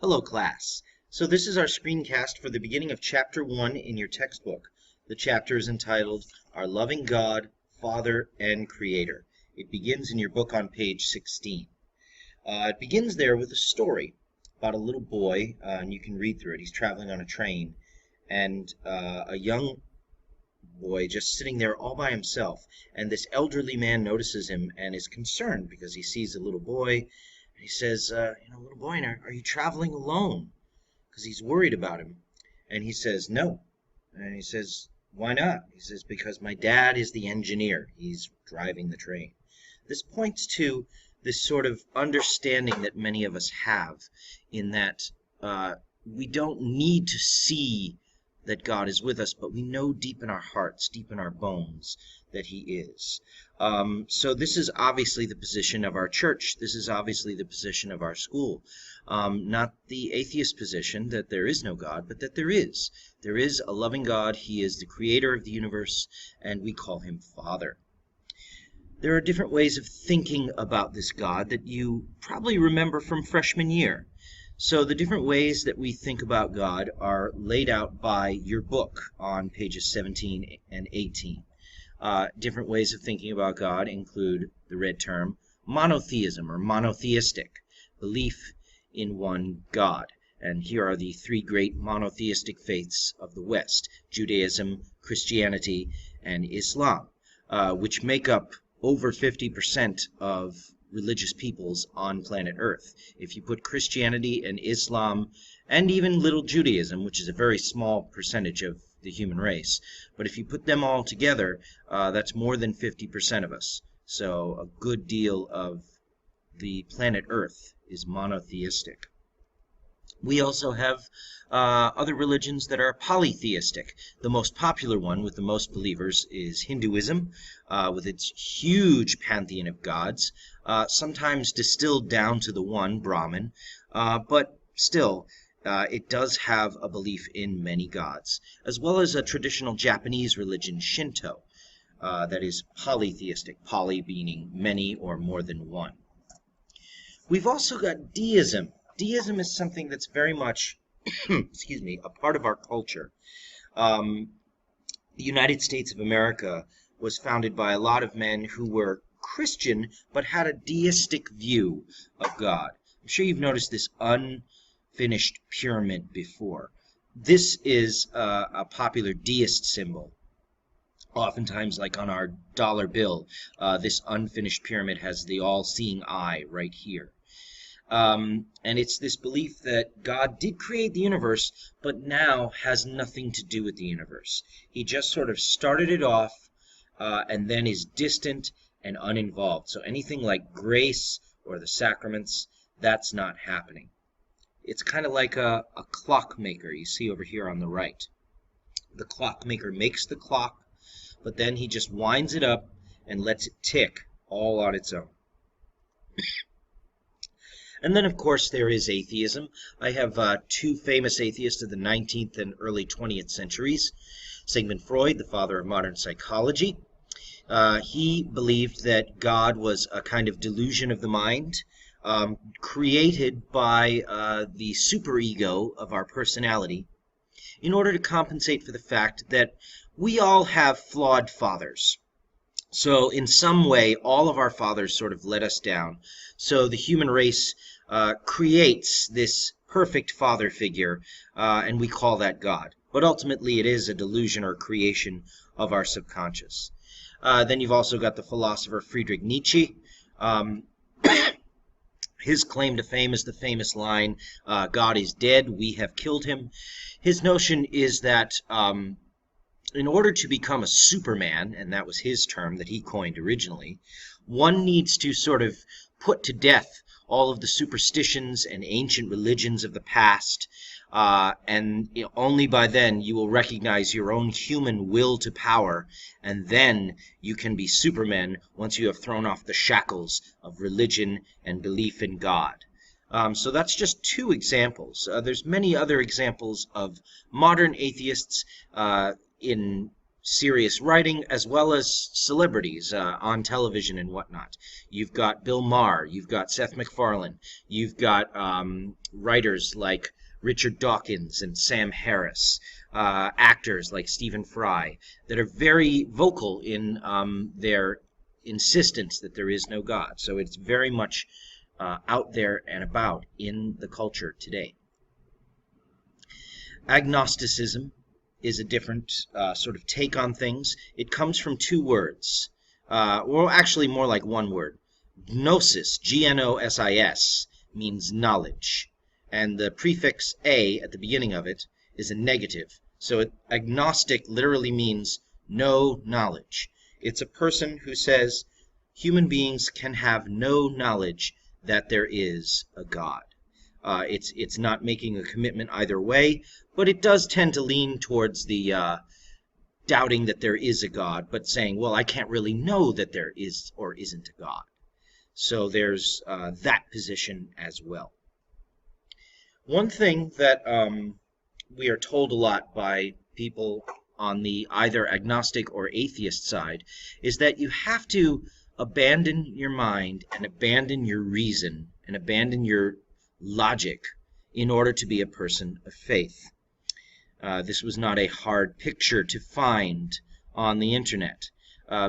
Hello, class. So this is our screencast for the beginning of Chapter 1 in your textbook. The chapter is entitled, Our Loving God, Father, and Creator. It begins in your book on page 16. It begins there with a story about a little boy, and you can read through it. He's traveling on a train, and a young boy just sitting there all by himself. And this elderly man notices him and is concerned because he sees a little boy. And he says, little boy, are you traveling alone? Because he's worried about him. And he says, no. And he says, why not? He says, because my dad is the engineer. He's driving the train. This points to this sort of understanding that many of us have in that we don't need to see that God is with us, but we know deep in our hearts, deep in our bones, that he is. So this is obviously the position of our church. This is obviously the position of our school. Not the atheist position that there is no God, but that there is. There is a loving God. He is the creator of the universe, and we call him Father. There are different ways of thinking about this God that you probably remember from freshman year. So the different ways that we think about God are laid out by your book on pages 17 and 18. Different ways of thinking about God include the red term monotheism or monotheistic, belief in one God. And here are the three great monotheistic faiths of the West, Judaism, Christianity, and Islam, which make up over 50% of religious peoples on planet Earth. If you put Christianity and Islam and even little Judaism, which is a very small percentage of the human race, but if you put them all together, that's more than 50% of us. So a good deal of the planet Earth is monotheistic. We also have other religions that are polytheistic. The most popular one with the most believers is Hinduism, with its huge pantheon of gods, sometimes distilled down to the one, Brahman, but still, it does have a belief in many gods, as well as a traditional Japanese religion, Shinto, that is polytheistic, poly meaning many or more than one. We've also got deism. Deism is something that's very much, a part of our culture. The United States of America was founded by a lot of men who were Christian, but had a deistic view of God. I'm sure you've noticed this unfinished pyramid before. This is a popular deist symbol. Oftentimes, like on our dollar bill, this unfinished pyramid has the all-seeing eye right here. And it's this belief that God did create the universe, but now has nothing to do with the universe. He just sort of started it off and then is distant and uninvolved. So anything like grace or the sacraments, that's not happening. It's kind of like a clockmaker you see over here on the right. The clockmaker makes the clock, but then he just winds it up and lets it tick all on its own. And then, of course, there is atheism. I have two famous atheists of the 19th and early 20th centuries. Sigmund Freud, the father of modern psychology. He believed that God was a kind of delusion of the mind, created by the superego of our personality, in order to compensate for the fact that we all have flawed fathers. So in some way, all of our fathers sort of let us down. So the human race creates this perfect father figure, and we call that God. But ultimately, it is a delusion or creation of our subconscious. Then you've also got the philosopher Friedrich Nietzsche. His claim to fame is the famous line, God is dead, we have killed him. His notion is that in order to become a Superman, and that was his term that he coined originally, one needs to sort of put to death all of the superstitions and ancient religions of the past, and only by then you will recognize your own human will to power, and then you can be Superman once you have thrown off the shackles of religion and belief in God. So that's just two examples. There's many other examples of modern atheists in serious writing, as well as celebrities on television and whatnot. You've got Bill Maher, you've got Seth MacFarlane, you've got writers like Richard Dawkins and Sam Harris, actors like Stephen Fry, that are very vocal in their insistence that there is no God. So it's very much out there and about in the culture today. Agnosticism is a different sort of take on things. It comes from two words, well, actually more like one word. Gnosis, Gnosis, means knowledge, and the prefix a at the beginning of it is a negative. So agnostic literally means no knowledge. It's a person who says human beings can have no knowledge that there is a God. It's not making a commitment either way, but it does tend to lean towards the doubting that there is a God, but saying, well, I can't really know that there is or isn't a God. So there's that position as well. One thing that we are told a lot by people on the either agnostic or atheist side is that you have to abandon your mind and abandon your reason and abandon your logic in order to be a person of faith. This was not a hard picture to find on the internet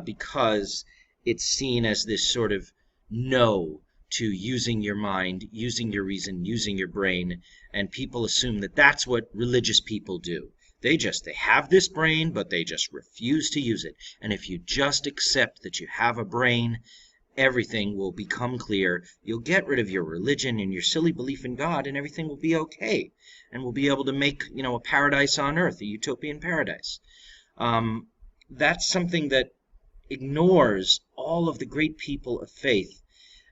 because it's seen as this sort of no to using your mind, using your reason, using your brain, and people assume that that's what religious people do. They have this brain, but they just refuse to use it. And if you just accept that you have a brain, everything will become clear. You'll get rid of your religion and your silly belief in God, and everything will be okay. And we'll be able to make, a paradise on earth, a utopian paradise. That's something that ignores all of the great people of faith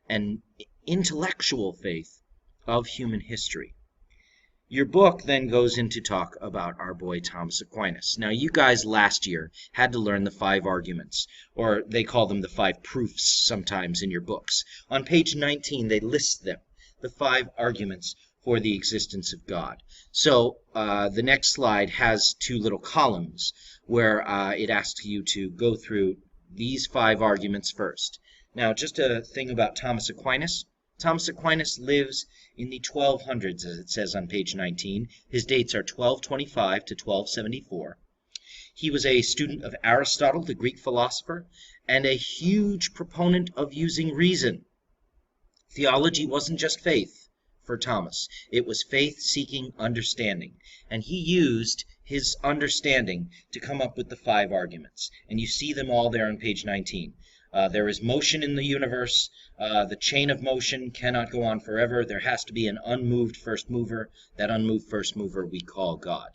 and intellectual faith of human history. Your book then goes into talk about our boy Thomas Aquinas. Now, you guys last year had to learn the 5 arguments, or they call them the 5 proofs sometimes in your books. On page 19, they list them, the 5 arguments for the existence of God. So the next slide has 2 little columns where it asks you to go through these 5 arguments first. Now, just a thing about Thomas Aquinas. Thomas Aquinas lives in the 1200s, as it says on page 19. His dates are 1225 to 1274. He was a student of Aristotle, the Greek philosopher, and a huge proponent of using reason. Theology wasn't just faith for Thomas. It was faith-seeking understanding. And he used his understanding to come up with the 5 arguments. And you see them all there on page 19. There is motion in the universe. The chain of motion cannot go on forever. There has to be an unmoved first mover. That unmoved first mover we call God.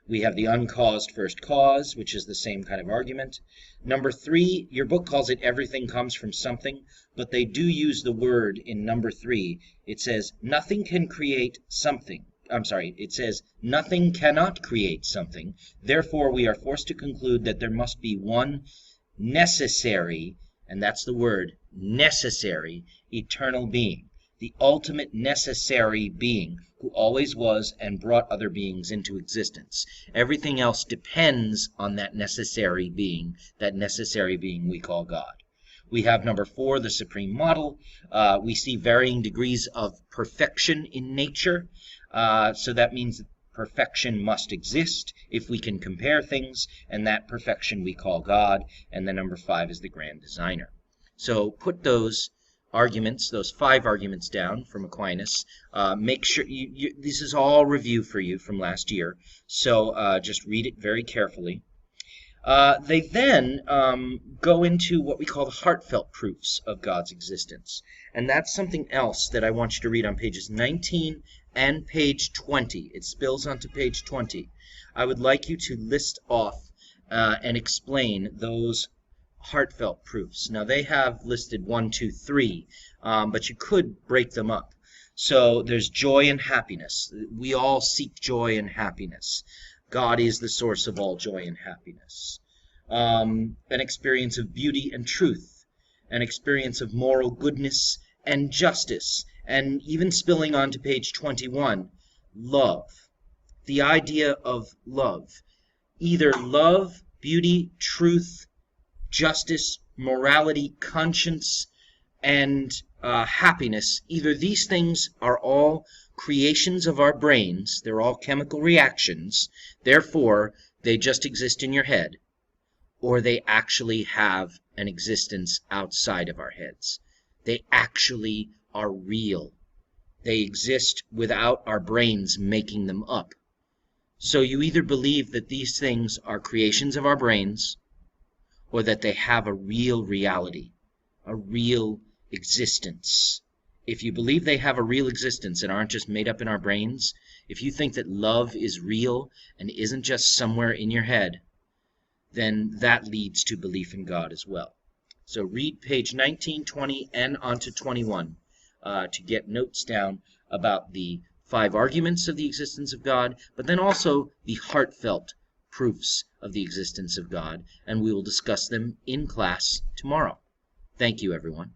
We have the uncaused first cause, which is the same kind of argument. Number 3, your book calls it everything comes from something, but they do use the word in number 3. It says nothing can create something. It says nothing cannot create something. Therefore, we are forced to conclude that there must be one necessary, and that's the word, necessary, eternal being. The ultimate necessary being who always was and brought other beings into existence. Everything else depends on that necessary being we call God. We have number 4, the supreme model. We see varying degrees of perfection in nature. So that means that perfection must exist if we can compare things, and that perfection we call God. And then number 5 is the grand designer. So put those arguments, those 5 arguments down from Aquinas. Make sure this is all review for you from last year, so just read it very carefully. They then go into what we call the heartfelt proofs of God's existence. And that's something else that I want you to read on pages 19 and page 20. It spills onto page 20. I would like you to list off and explain those heartfelt proofs. Now, they have listed 1, 2, 3, but you could break them up. So there's joy and happiness. We all seek joy and happiness. God is the source of all joy and happiness. An experience of beauty and truth. An experience of moral goodness and justice. And even spilling on to page 21, love. The idea of love. Either love beauty, truth, justice, morality, conscience, and happiness, either these things are all creations of our brains, they're all chemical reactions, therefore they just exist in your head, or they actually have an existence outside of our heads. They actually are real. They exist without our brains making them up. So you either believe that these things are creations of our brains, or that they have a real reality, a real existence. If you believe they have a real existence and aren't just made up in our brains, if you think that love is real and isn't just somewhere in your head, then that leads to belief in God as well. So read page 19, 20, and onto 21 to get notes down about the 5 arguments of the existence of God, but then also the heartfelt proofs of the existence of God, and we will discuss them in class tomorrow. Thank you, everyone.